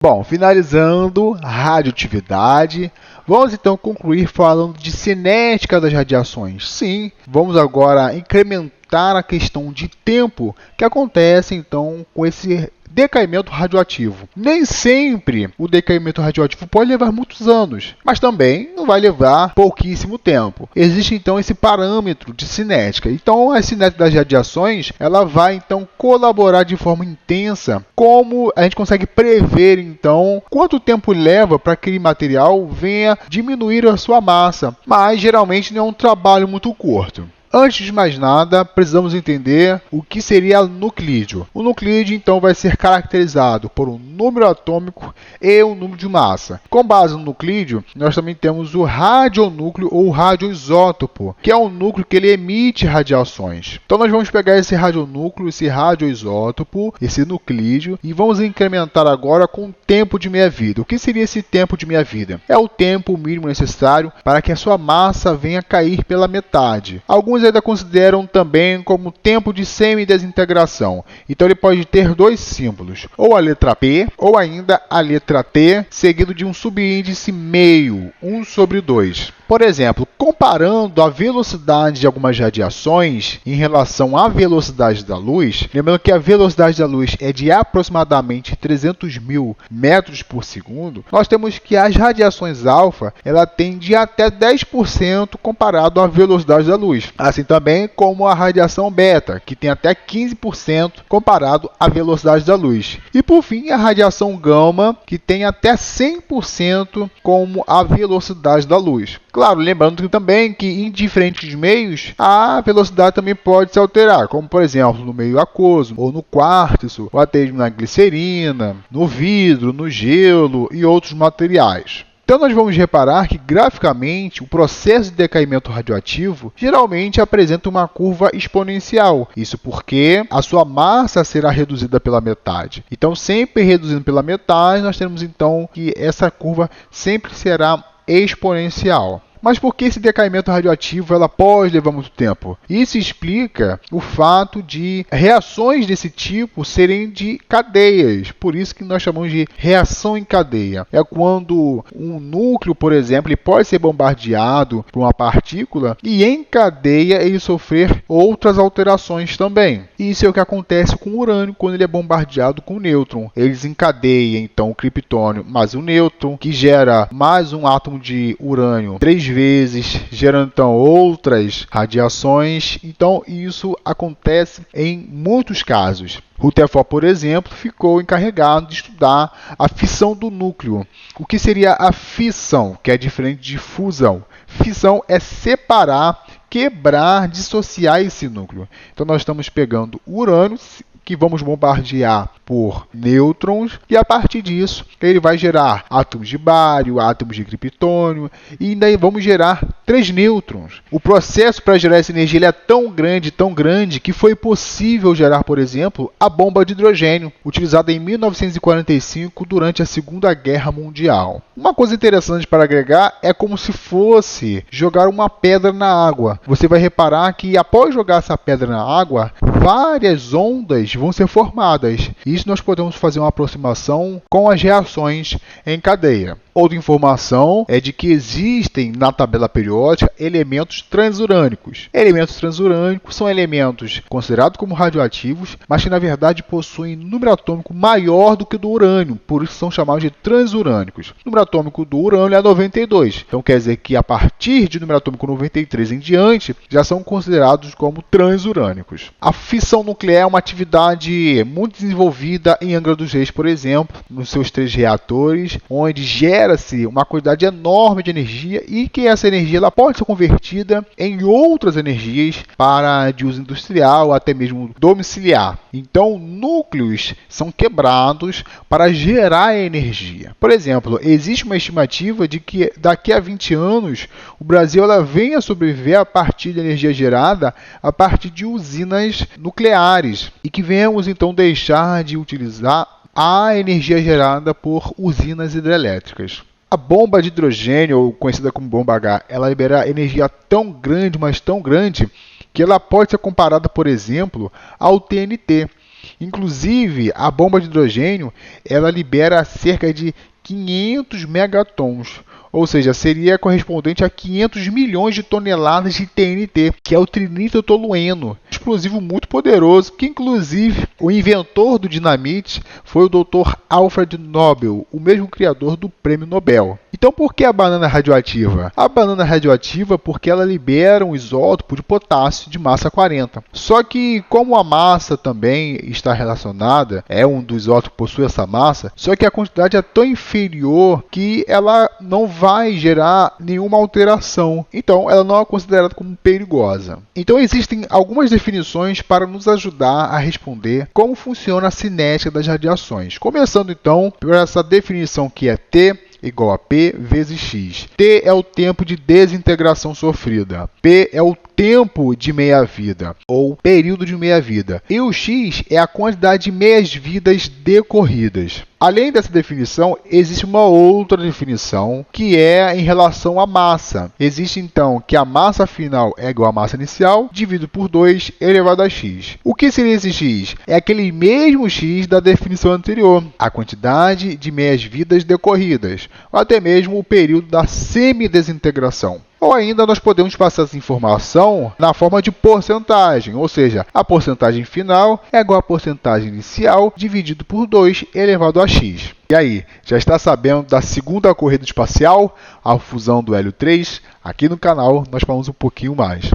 Bom, finalizando a radioatividade, vamos então concluir falando de cinética das radiações. Sim, vamos agora incrementar a questão de tempo que acontece então com esse decaimento radioativo. Nem sempre o decaimento radioativo pode levar muitos anos, mas também não vai levar pouquíssimo tempo. Existe então esse parâmetro de cinética. Então a cinética das radiações, ela vai então colaborar de forma intensa, como a gente consegue prever então quanto tempo leva para que aquele material venha diminuir a sua massa, mas geralmente não é um trabalho muito curto. Antes de mais nada, precisamos entender o que seria nuclídeo. O nuclídeo, então, vai ser caracterizado por um número atômico e um número de massa. Com base no nuclídeo, nós também temos o radionúcleo ou radioisótopo, que é um núcleo que ele emite radiações. Então, nós vamos pegar esse radionúcleo, esse radioisótopo, esse nuclídeo, e vamos incrementar agora com o tempo de meia-vida. O que seria esse tempo de meia-vida? É o tempo mínimo necessário para que a sua massa venha a cair pela metade. Alguns ainda consideram também como tempo de semidesintegração. Então ele pode ter dois símbolos, ou a letra P ou ainda a letra T, seguido de um subíndice meio, 1/2. Por exemplo, comparando a velocidade de algumas radiações em relação à velocidade da luz, lembrando que a velocidade da luz é de aproximadamente 300.000 metros por segundo, nós temos que as radiações alfa ela tem de até 10% comparado à velocidade da luz. Assim também como a radiação beta, que tem até 15% comparado à velocidade da luz. E por fim, a radiação gama, que tem até 100% como a velocidade da luz. Claro, lembrando também que em diferentes meios a velocidade também pode se alterar, como por exemplo no meio aquoso, ou no quartzo, ou até mesmo na glicerina, no vidro, no gelo e outros materiais. Então nós vamos reparar que graficamente o processo de decaimento radioativo geralmente apresenta uma curva exponencial. Isso porque a sua massa será reduzida pela metade. Então sempre reduzindo pela metade, nós temos então que essa curva sempre será exponencial. Mas por que esse decaimento radioativo ela pode levar muito tempo? Isso explica o fato de reações desse tipo serem de cadeias. Por isso que nós chamamos de reação em cadeia. É quando um núcleo, por exemplo, ele pode ser bombardeado por uma partícula e em cadeia ele sofrer outras alterações também. Isso é o que acontece com o urânio quando ele é bombardeado com o nêutron. Eles encadeiam então o criptônio mais o nêutron, que gera mais um átomo de urânio 3 vezes, gerando então outras radiações. Então isso acontece em muitos casos. Rutherford, por exemplo, ficou encarregado de estudar a fissão do núcleo. O que seria a fissão, que é diferente de fusão? Fissão é separar, quebrar, dissociar esse núcleo. Então nós estamos pegando o urânio, que vamos bombardear por nêutrons, e a partir disso ele vai gerar átomos de bário, átomos de criptônio, e ainda vamos gerar 3 nêutrons. O processo para gerar essa energia ele é tão grande, que foi possível gerar, por exemplo, a bomba de hidrogênio, utilizada em 1945 durante a Segunda Guerra Mundial. Uma coisa interessante para agregar é como se fosse jogar uma pedra na água. Você vai reparar que após jogar essa pedra na água, várias ondas vão ser formadas. Isso nós podemos fazer uma aproximação com as reações em cadeia. Outra informação é de que existem na tabela periódica elementos transurânicos. Elementos transurânicos são elementos considerados como radioativos, mas que na verdade possuem número atômico maior do que o do urânio, por isso são chamados de transurânicos. O número atômico do urânio é 92, então quer dizer que a partir de número atômico 93 em diante, já são considerados como transurânicos. A fissão nuclear é uma atividade muito desenvolvida em Angra dos Reis, por exemplo, nos seus 3 reatores, onde gera-se uma quantidade enorme de energia e que essa energia ela pode ser convertida em outras energias para de uso industrial, até mesmo domiciliar. Então, núcleos são quebrados para gerar energia. Por exemplo, existe uma estimativa de que daqui a 20 anos o Brasil ela venha a sobreviver a partir de energia gerada a partir de usinas nucleares e que venhamos então deixar de utilizar a energia gerada por usinas hidrelétricas. A bomba de hidrogênio, ou conhecida como bomba H, ela libera energia tão grande, mas tão grande, que ela pode ser comparada, por exemplo, ao TNT. Inclusive, a bomba de hidrogênio ela libera cerca de 500 megatons, ou seja, seria correspondente a 500 milhões de toneladas de TNT, que é o trinitrotolueno, explosivo muito poderoso, que inclusive o inventor do dinamite foi o Dr. Alfred Nobel, o mesmo criador do Prêmio Nobel. Então, por que a banana radioativa? A banana radioativa porque ela libera um isótopo de potássio de massa 40. Só que, como a massa também está relacionada, um dos isótopos possui essa massa, só que a quantidade é tão inferior que ela não vai gerar nenhuma alteração. Então, ela não é considerada como perigosa. Então, existem algumas definições para nos ajudar a responder como funciona a cinética das radiações. Começando, então, por essa definição que é T igual a P vezes X. T é o tempo de desintegração sofrida. P é o tempo de meia-vida, ou período de meia-vida. E o X é a quantidade de meias-vidas decorridas. Além dessa definição, existe uma outra definição, que é em relação à massa. Existe, então, que a massa final é igual à massa inicial, dividido por 2 elevado a x. O que seria esse x? É aquele mesmo x da definição anterior, a quantidade de meias-vidas decorridas, ou até mesmo o período da semidesintegração. Ou ainda nós podemos passar essa informação na forma de porcentagem, ou seja, a porcentagem final é igual à porcentagem inicial dividido por 2 elevado a x. E aí, já está sabendo da segunda corrida espacial, a fusão do hélio 3? Aqui no canal nós falamos um pouquinho mais.